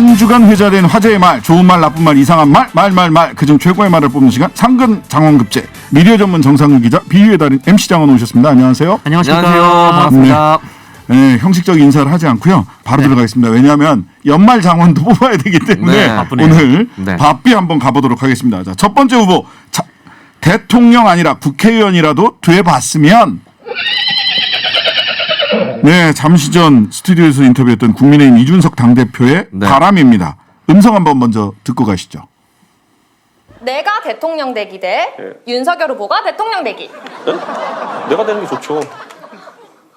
한 주간 회자된 화제의 말, 좋은 말, 나쁜 말, 이상한 말, 그중 최고의 말을 뽑는 시간 상근 장원급제 미디어 전문 정상근 기자, 비유의 달인 MC 장원 오셨습니다. 안녕하세요. 안녕하십니까. 반갑습니다. 네, 형식적인 인사를 하지 않고요. 바로 들어가겠습니다. 왜냐하면 연말 장원도 뽑아야 되기 때문에 오늘 바삐 한번 가보도록 하겠습니다. 자, 첫 번째 후보, 대통령 아니라 국회의원이라도 돼봤으면. 네, 잠시 전 스튜디오에서 인터뷰했던 국민의힘 이준석 당대표의 바람입니다. 음성 한번 먼저 듣고 가시죠. 내가 대통령 되기 대 윤석열 후보가 대통령 되기. 네? 내가 되는 게 좋죠.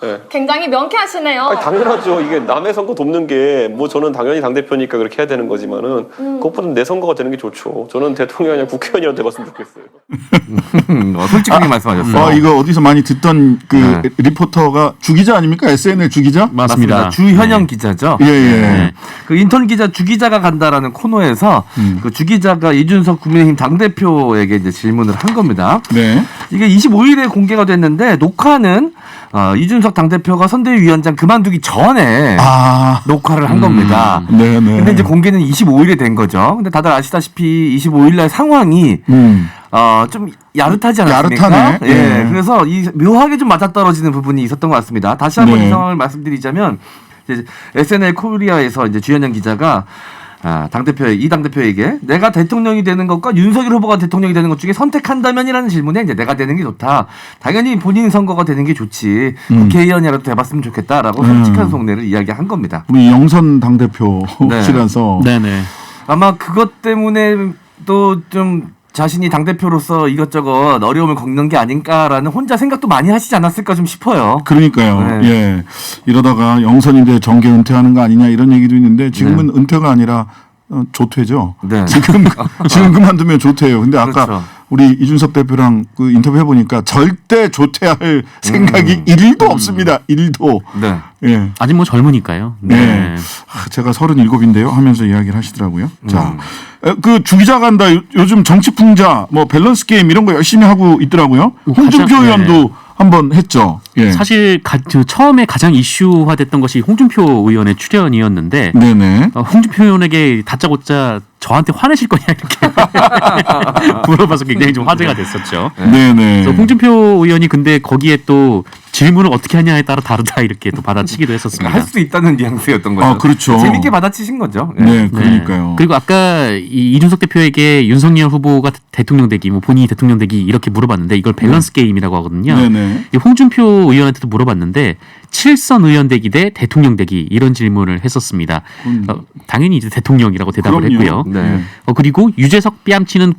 네. 굉장히 명쾌하시네요. 아니, 당연하죠. 이게 남의 선거 돕는 게 뭐 저는 당연히 당대표니까 그렇게 해야 되는 거지만은 그것보다 내 선거가 되는 게 좋죠. 저는 대통령이 아니라 국회의원이라도 돼봤으면 좋겠어요. 솔직하게 말씀하셨어요. 이거 어디서 많이 듣던 리포터가 주기자 아닙니까? SNL 주기자? 맞습니다. 주현영 기자죠. 예. 네. 그 인턴 기자 주기자가 간다라는 코너에서 그 주기자가 이준석 국민의힘 당대표에게 이제 질문을 한 겁니다. 네. 이게 25일에 공개가 됐는데 녹화는 이준석 당대표가 선대위원장 그만두기 전에 녹화를 한 겁니다. 네네. 근데 이제 공개는 25일에 된 거죠. 근데 다들 아시다시피 25일날 상황이 좀 야릇하지 않았습니까? 야릇하네. 예. 네. 그래서 묘하게 좀 맞아떨어지는 부분이 있었던 것 같습니다. 다시 한번 이 상황을 말씀드리자면 이제 SNL 코리아에서 이제 주현영 기자가 이 당대표에게 내가 대통령이 되는 것과 윤석열 후보가 대통령이 되는 것 중에 선택한다면이라는 질문에 이제 내가 되는 게 좋다. 당연히 본인 선거가 되는 게 좋지. 국회의원이라도 돼봤으면 좋겠다라고 솔직한 속내를 이야기한 겁니다. 우리 영선 당대표시라서. 네네. 아마 그것 때문에 또 좀 자신이 당대표로서 이것저것 어려움을 겪는 게 아닌가라는 혼자 생각도 많이 하시지 않았을까 좀 싶어요. 그러니까요. 네. 예. 이러다가 영선인데 정계 은퇴하는 거 아니냐 이런 얘기도 있는데 지금은 은퇴가 아니라 조퇴죠. 네. 지금 그만두면 조퇴예요. 근데 아까 그렇죠. 우리 이준석 대표랑 그 인터뷰 해보니까 절대 조퇴할 생각이 1도 없습니다. 1도. 네. 예. 아직 뭐 젊으니까요. 네. 제가 37인데요 하면서 이야기를 하시더라고요. 자, 그 주기자 간다. 요즘 정치 풍자, 뭐 밸런스 게임 이런 거 열심히 하고 있더라고요. 홍준표 의원도 한번 했죠. 예. 사실 처음에 가장 이슈화됐던 것이 홍준표 의원의 출연이었는데 네네. 홍준표 의원에게 다짜고짜 저한테 화내실 거냐 이렇게 물어봐서 굉장히 좀 화제가 됐었죠. 네네. 그래서 홍준표 의원이 근데 거기에 또 질문을 어떻게 하냐에 따라 다르다 이렇게 또 받아치기도 했었습니다. 할 수 있다는 뉘앙스였던 거죠. 그렇죠. 재밌게 받아치신 거죠. 네, 그러니까요. 그리고 아까 이준석 대표에게 윤석열 후보가 대통령 되기, 뭐 본인이 대통령 되기 이렇게 물어봤는데 이걸 밸런스 게임이라고 하거든요. 네네. 홍준표 의원한테도 물어봤는데 7선 의원 되기 대 대통령 되기 이런 질문을 했었습니다. 당연히 이제 대통령이라고 대답을 그럼요. 했고요. 네. 그리고 유재석 뺨치는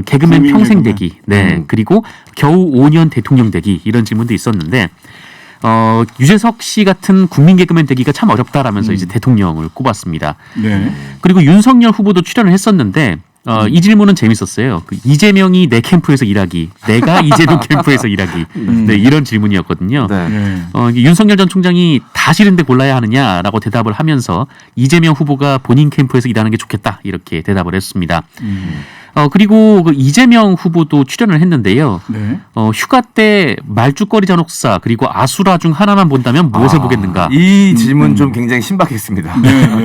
개그맨 평생 되기, 그리고 겨우 5년 대통령 되기 이런 질문도 있었는데. 유재석 씨 같은 국민 개그맨 되기가 참 어렵다라면서 이제 대통령을 꼽았습니다. 네. 그리고 윤석열 후보도 출연을 했었는데 이 질문은 재밌었어요. 이재명이 내 캠프에서 일하기, 내가 이재명 캠프에서 일하기, 네, 이런 질문이었거든요. 네. 윤석열 전 총장이 다 싫은데 골라야 하느냐라고 대답을 하면서 이재명 후보가 본인 캠프에서 일하는 게 좋겠다 이렇게 대답을 했습니다. 그리고 그 이재명 후보도 출연을 했는데요. 네. 휴가 때 말죽거리 잔혹사 그리고 아수라 중 하나만 본다면 무엇을 보겠는가? 이 질문 좀 굉장히 신박했습니다.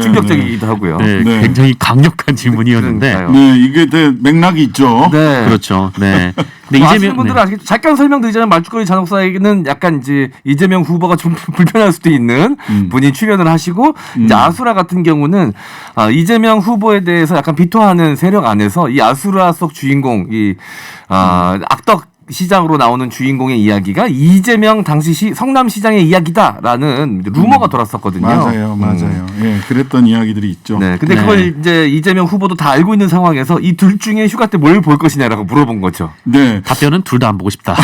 충격적이기도 하고요. 네, 네. 굉장히 강력한 질문이었는데. 그러니까요. 네, 이게 맥락이 있죠. 네. 그렇죠. 네. 근데 아시는 분들은 아시겠죠. 잠깐 설명드리자면 말죽거리 잔혹사에는 약간 이제 이재명 후보가 좀 불편할 수도 있는 분이 출연을 하시고 이제 아수라 같은 경우는 이재명 후보에 대해서 약간 비토하는 세력 안에서 이 아수라 속 주인공 이 악덕 시장으로 나오는 주인공의 이야기가 이재명 당시 성남시장의 이야기다라는 루머가 돌았었거든요. 맞아요. 예, 그랬던 이야기들이 있죠. 네, 근데 그걸 이제 이재명 후보도 다 알고 있는 상황에서 이 둘 중에 휴가 때 뭘 볼 것이냐라고 물어본 거죠. 네. 답변은 둘 다 안 보고 싶다.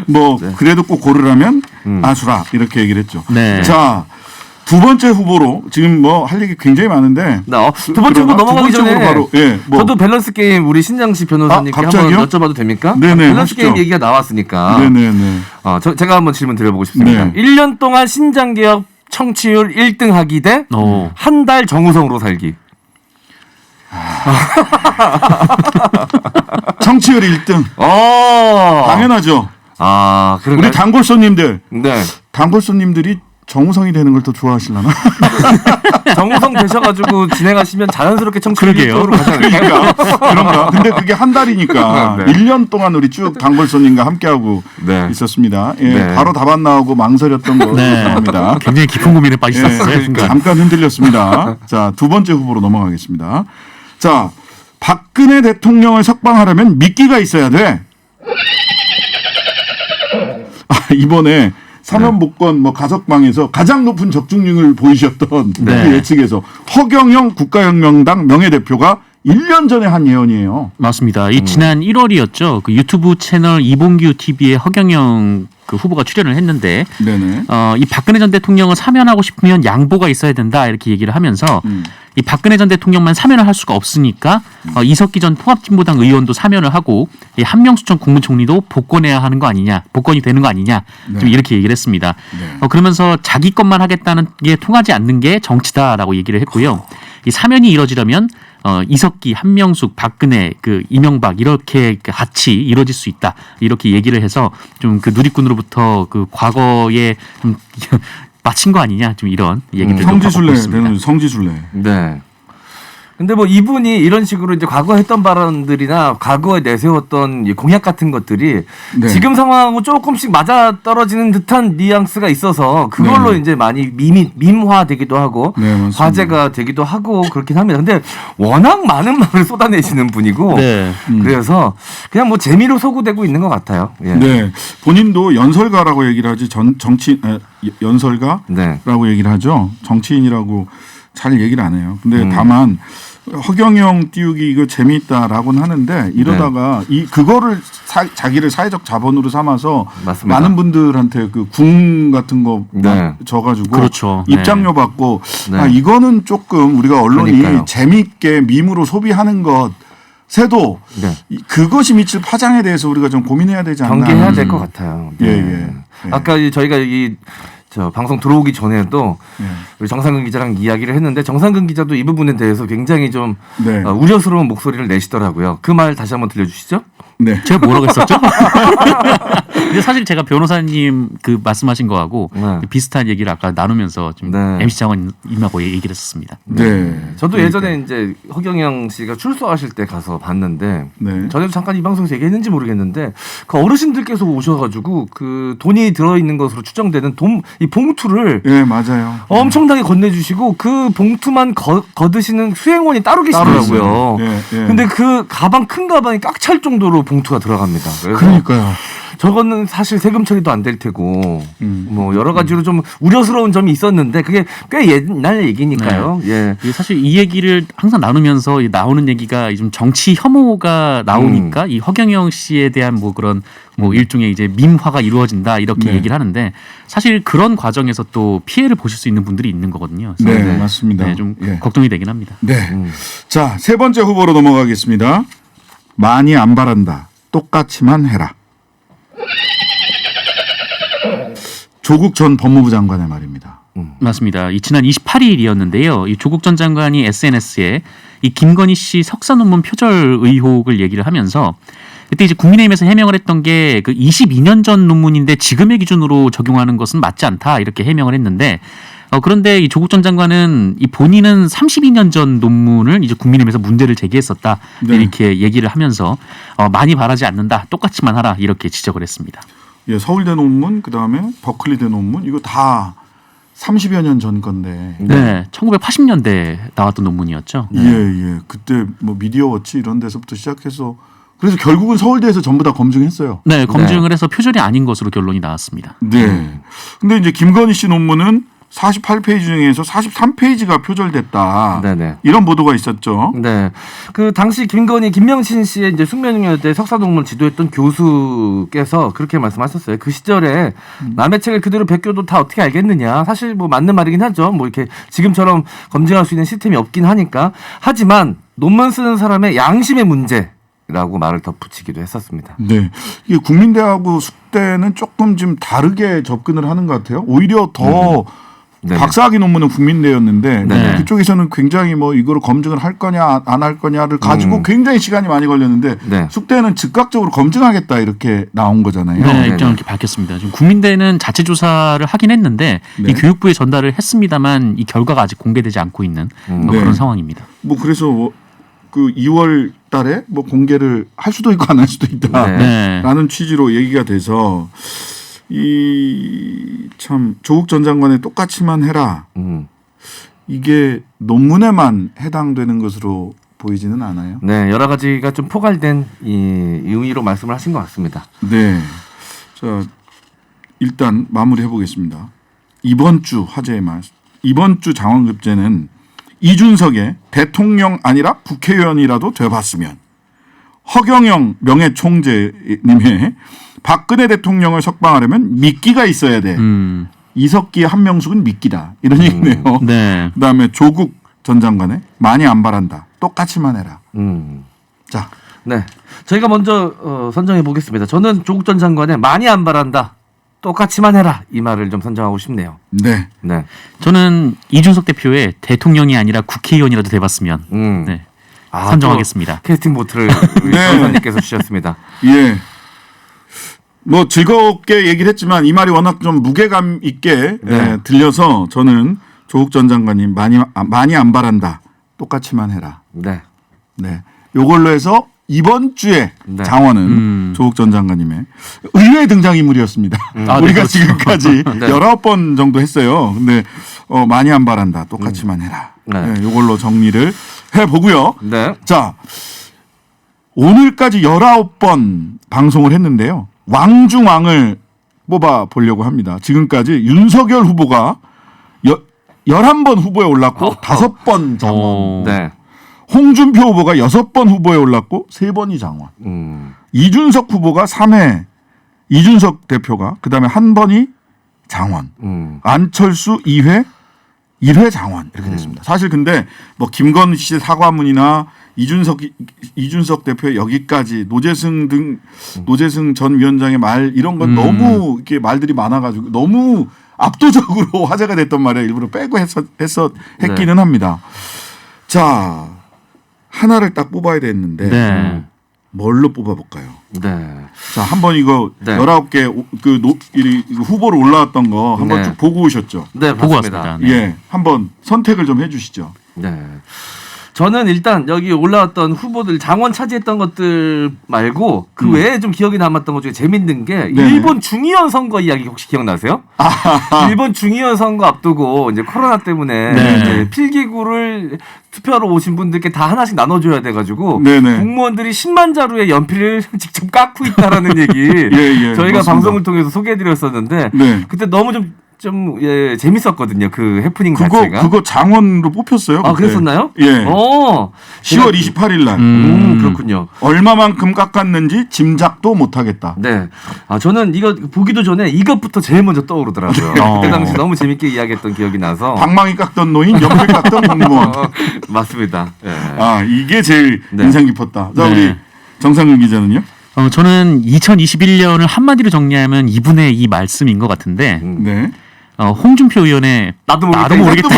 뭐 그래도 꼭 고르라면 아수라 이렇게 얘기를 했죠. 네. 자, 두 번째 후보로 지금 뭐 할 얘기 굉장히 많은데 두 번째 후보 넘어가기 전에 바로, 저도 밸런스 게임 우리 신장식 변호사님께 갑자기요? 한번 여쭤봐도 됩니까? 네네, 밸런스 하시죠. 게임 얘기가 나왔으니까 네네네. 제가 한번 질문 드려보고 싶습니다. 네. 1년 동안 신장개혁 청취율 1등 하기 대 한 달 정우성으로 살기. 청취율 1등. 당연하죠. 그런가요? 우리 단골 손님들. 네. 단골 손님들이 정우성이 되는 걸 더 좋아하시려나? 정우성 되셔가지고 진행하시면 자연스럽게 청취율 그러게요. 1등으로 가지 않을까요? 그러니까 그런가? 근데 그게 한 달이니까 네. 1년 동안 우리 쭉 단골손님과 함께하고 네. 있었습니다. 예, 네. 바로 답 안 나오고 망설였던 거 기억합니다. 굉장히 깊은 고민에 빠지셨어요. 예, 순간. 잠깐 흔들렸습니다. 자, 두 번째 후보로 넘어가겠습니다. 자, 박근혜 대통령을 석방하려면 미끼가 있어야 돼. 이번에 사면복권 뭐 가석방에서 가장 높은 적중률을 보이셨던 네. 그 예측에서 허경영 국가혁명당 명예대표가 1년 전에 한 예언이에요. 맞습니다. 이 지난 1월이었죠. 그 유튜브 채널 이봉규 TV에 허경영 그 후보가 출연을 했는데 네네. 이 박근혜 전 대통령을 사면하고 싶으면 양보가 있어야 된다 이렇게 얘기를 하면서 이 박근혜 전 대통령만 사면을 할 수가 없으니까 이석기 전 통합진보당 의원도 사면을 하고 이 한명수 전 국무총리도 복권해야 하는 거 아니냐, 복권이 되는 거 아니냐 좀 이렇게 얘기를 했습니다. 네. 그러면서 자기 것만 하겠다는 게 통하지 않는 게 정치다라고 얘기를 했고요. 이 사면이 이뤄지려면 이석기, 한명숙, 박근혜, 그 이명박 이렇게 같이 이루어질 수 있다 이렇게 얘기를 해서 좀 그 누리꾼으로부터 그 과거에 좀 마친 거 아니냐 좀 이런 얘기들 성지순례 되는 성지순례. 네. 근데 뭐 이분이 이런 식으로 이제 과거 했던 발언들이나 과거에 내세웠던 이 공약 같은 것들이 네. 지금 상황하고 조금씩 맞아 떨어지는 듯한 뉘앙스가 있어서 그걸로 네. 이제 많이 밈화되기도 하고 네, 맞습니다. 화제가 되기도 하고 그렇긴 합니다. 근데 워낙 많은 말을 쏟아내시는 분이고 네. 그래서 그냥 뭐 재미로 소구되고 있는 것 같아요. 예. 네. 본인도 연설가라고 얘기를 하지 연설가라고 네. 얘기를 하죠. 정치인이라고 잘 얘기를 안 해요. 근데 다만 허경영 띄우기 이거 재미있다라고는 하는데 이러다가 그거를 자기를 사회적 자본으로 삼아서 맞습니다. 많은 분들한테 그 궁 같은 거 네. 져가지고 그렇죠. 네. 입장료 받고 네. 이거는 조금 우리가 언론이 그러니까요. 재미있게 밈으로 소비하는 것에도 네. 그것이 미칠 파장에 대해서 우리가 좀 고민해야 되지 않나. 경계해야 될 것 같아요. 예, 네. 예. 아까 저희가 저 방송 들어오기 전에도 예. 우리 정상근 기자랑 이야기를 했는데 정상근 기자도 이 부분에 대해서 굉장히 좀 네. 우려스러운 목소리를 내시더라고요. 그 말 다시 한번 들려주시죠. 네. 제가 뭐라고 했었죠? 근데 사실 제가 변호사님 그 말씀하신 거하고 네. 비슷한 얘기를 아까 나누면서 좀 네. MC 장관님하고 얘기를 했었습니다. 네. 저도 예전에 이제 허경영 씨가 출소하실 때 가서 봤는데 네. 전에도 잠깐 이 방송에서 얘기했는지 모르겠는데 그 어르신들께서 오셔가지고 그 돈이 들어있는 것으로 추정되는 이 봉투를 예, 맞아요. 엄청나게 건네주시고 그 봉투만 거드시는 수행원이 따로 계시더라고요. 예, 예. 근데 그 가방 큰 가방이 꽉 찰 정도로 봉투가 들어갑니다. 그래서 그러니까요. 저거는 사실 세금 처리도 안 될 테고 음. 뭐 여러 가지로 좀 우려스러운 점이 있었는데 그게 꽤 옛날 얘기니까요. 예. 이게 사실 이 얘기를 항상 나누면서 나오는 얘기가 좀 정치 혐오가 나오니까 이 허경영 씨에 대한 뭐 그런 뭐 일종의 이제 밈화가 이루어진다 이렇게 네. 얘기를 하는데 사실 그런 과정에서 또 피해를 보실 수 있는 분들이 있는 거거든요. 그래서 네, 맞습니다. 네, 좀 예. 걱정이 되긴 합니다. 네. 자, 세 번째 후보로 넘어가겠습니다. 많이 안 바란다. 똑같이만 해라. 조국 전 법무부 장관의 말입니다. 맞습니다. 지난 28일이었는데요. 이 조국 전 장관이 SNS에 이 김건희 씨 석사 논문 표절 의혹을 얘기를 하면서 그때 이제 국민의힘에서 해명을 했던 게 그 22년 전 논문인데 지금의 기준으로 적용하는 것은 맞지 않다 이렇게 해명을 했는데 그런데 이 조국 전 장관은 이 본인은 32년 전 논문을 이제 국민의힘에서 문제를 제기했었다 네. 이렇게 얘기를 하면서 많이 바라지 않는다 똑같이만 하라 이렇게 지적을 했습니다. 예, 서울대 논문, 그다음에 버클리대 논문 이거 다 30여 년 전 건데. 네, 1980년대 나왔던 논문이었죠. 예, 예. 그때 뭐 미디어워치 이런 데서부터 시작해서 그래서 결국은 서울대에서 전부 다 검증했어요. 네, 검증을 해서 표절이 아닌 것으로 결론이 나왔습니다. 네. 근데 이제 김건희 씨 논문은 48페이지 중에서 43페이지가 표절됐다. 네네. 이런 보도가 있었죠. 네. 그 당시 김명신 씨의 이제 숙명여대 석사 논문 지도했던 교수께서 그렇게 말씀하셨어요. 그 시절에 남의 책을 그대로 베껴도 다 어떻게 알겠느냐. 사실 뭐 맞는 말이긴 하죠. 뭐 이렇게 지금처럼 검증할 수 있는 시스템이 없긴 하니까. 하지만 논문 쓰는 사람의 양심의 문제라고 말을 덧붙이기도 했었습니다. 네. 이게 국민대하고 숙대는 조금 좀 다르게 접근을 하는 것 같아요. 오히려 더 네. 박사학위 논문은 국민대였는데 네. 그쪽에서는 굉장히 뭐 이거를 검증을 할 거냐 안 할 거냐를 가지고 굉장히 시간이 많이 걸렸는데 네. 숙대는 즉각적으로 검증하겠다 이렇게 나온 거잖아요. 네, 네네. 입장을 이렇게 밝혔습니다. 지금 국민대는 자체 조사를 하긴 했는데 네. 이 교육부에 전달을 했습니다만 이 결과가 아직 공개되지 않고 있는 네. 그런 상황입니다. 뭐 그래서 그 2월 달에 뭐 공개를 할 수도 있고 안 할 수도 있다라는 네. 취지로 얘기가 돼서 이 참 조국 전 장관의 똑같이만 해라. 이게 논문에만 해당되는 것으로 보이지는 않아요. 네, 여러 가지가 좀 포괄된 이 의미로 말씀을 하신 것 같습니다. 네. 자, 일단 마무리해 보겠습니다. 이번 주 화제의 말씀. 이번 주 장원급제는 이준석의 대통령 아니라 국회의원이라도 돼봤으면 허경영 명예총재님의 박근혜 대통령을 석방하려면 미끼가 있어야 돼. 이석기 한명숙은 미끼다. 이런 얘기네요. 네. 그다음에 조국 전 장관의 많이 안 바란다. 똑같이만 해라. 자, 네, 저희가 먼저 선정해 보겠습니다. 저는 조국 전 장관의 많이 안 바란다. 똑같이만 해라. 이 말을 좀 선정하고 싶네요. 네. 네. 저는 이준석 대표의 대통령이 아니라 국회의원이라도 돼봤으면 네. 선정하겠습니다. 캐스팅 보트를 우리 네. 선생님께서 주셨습니다. 예. 뭐 즐겁게 얘기를 했지만 이 말이 워낙 좀 무게감 있게 네. 들려서 저는 조국 전 장관님 많이 안 바란다. 똑같이만 해라. 네. 네. 요걸로 해서 이번 주에 네. 장원은 조국 전 장관님의 의외의 등장인물이었습니다. 아, 네, 우리가 그렇죠. 지금까지 네. 19번 정도 했어요. 근데 많이 안 바란다. 똑같이만 해라. 네. 네, 요걸로 정리를 해보고요. 네. 자, 오늘까지 19번 방송을 했는데요. 왕중왕을 뽑아 보려고 합니다. 지금까지 윤석열 후보가 11번 후보에 올랐고 5번 장원. 네. 홍준표 후보가 6번 후보에 올랐고 3번이 장원. 이준석 후보가 3회 이준석 대표가 그다음에 1번이 장원. 안철수 2회 1회 장원 이렇게 됐습니다. 사실 근데 뭐 김건희 씨 사과문이나 이준석 대표의 여기까지 노재승 전 위원장의 말 이런 건 너무 이렇게 말들이 많아가지고 너무 압도적으로 화제가 됐던 말에 일부러 빼고 했기는 합니다. 자, 하나를 딱 뽑아야 됐는데 네. 뭘로 뽑아볼까요? 네. 자, 한번 이거 네. 19개 이 후보로 올라왔던 거 한번 네. 쭉 보고 오셨죠? 네, 보고 맞습니다. 왔습니다. 네. 예, 한번 선택을 좀 해주시죠. 네. 저는 일단 여기 올라왔던 후보들 장원 차지했던 것들 말고 그 외에 좀 기억에 남았던 것 중에 재밌는 게 네네. 일본 중의원 선거 이야기 혹시 기억나세요? 일본 중의원 선거 앞두고 이제 코로나 때문에 네. 이제 필기구를 투표하러 오신 분들께 다 하나씩 나눠줘야 돼가지고 네네. 공무원들이 10만 자루의 연필을 직접 깎고 있다라는 얘기 예, 저희가 맞습니다. 방송을 통해서 소개해드렸었는데 네. 그때 너무 예, 재밌었거든요. 그 해프닝 자체가. 그거 장원으로 뽑혔어요. 아, 그때. 그랬었나요? 예. 10월 10월 28일 날. 그렇군요. 얼마만큼 깎았는지 짐작도 못하겠다. 네. 아, 저는 이거 보기도 전에 이것부터 제일 먼저 떠오르더라고요. 그때 당시 너무 재밌게 이야기했던 기억이 나서. 방망이 깎던 노인, 연필 깎던 공무원. 맞습니다. 예. 아, 이게 제일 네. 인상 깊었다. 자, 네. 우리 정상근 기자는요? 저는 2021년을 한마디로 정리하면 이분의 이 말씀인 것 같은데 네. 홍준표 의원의 나도 모르겠다.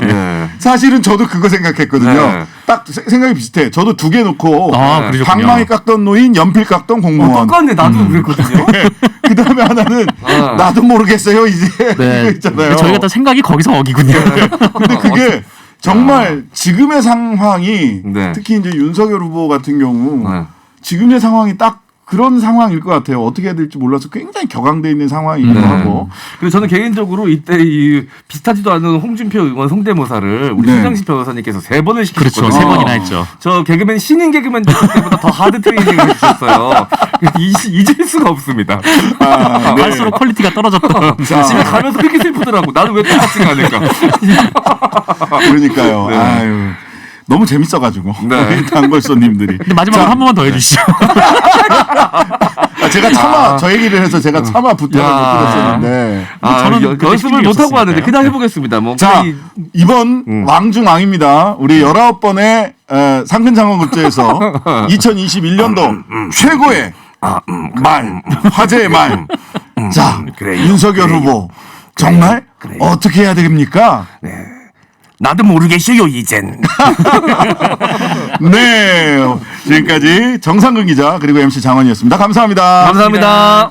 네. 사실은 저도 그거 생각했거든요. 네. 딱 생각이 비슷해. 저도 2개 놓고 그러셨군요. 방망이 깎던 노인, 연필 깎던 공무원. 똑같네. 나도 그랬거든요. 그 다음에 하나는 나도 모르겠어요. 이제 네. 이거 있잖아요. 저희가 다 생각이 거기서 어기군요. 근데 그게 정말 지금의 상황이 네. 특히 이제 윤석열 후보 같은 경우 네. 지금의 상황이 딱 그런 상황일 것 같아요. 어떻게 해야 될지 몰라서 굉장히 격앙돼 있는 상황이기도 하고. 그리고 저는 개인적으로 이때 이 비슷하지도 않은 홍준표 의원 성대모사를 우리 네. 최장식 변호사님께서 3번을 그렇죠. 시키셨거든요. 3번이나 했죠. 저 개그맨 신인 개그맨 됐을 때보다 더 하드 트레이닝을 해주셨어요. 잊을 수가 없습니다. 아, 네. 갈수록 퀄리티가 떨어졌다. 집에 가면서 그렇게 슬프더라고. 나는 왜 똑같이 가니까. 그러니까요. 네. 아유. 너무 재밌어가지고 네. 우리 단골손님들이. 근데 마지막으로 한 번만 더 해주시죠. 제가 차마 저 얘기를 해서 제가 차마 부탁을 못 드렸었는데. 저는 그때 연습을 못 하고 왔는데 힘들었으니까요. 그냥 해보겠습니다. 뭐 자, 거의- 이번 왕중왕입니다. 우리 19번의 상근장원급제에서 2021년도 최고의 말, 화제의 말 자, 그래요. 윤석열 후보 정말 그래요. 어떻게 해야 됩니까? 나도 모르겠어요 이젠. 네, 지금까지 정상근 기자 그리고 MC 장원이었습니다. 감사합니다. 감사합니다.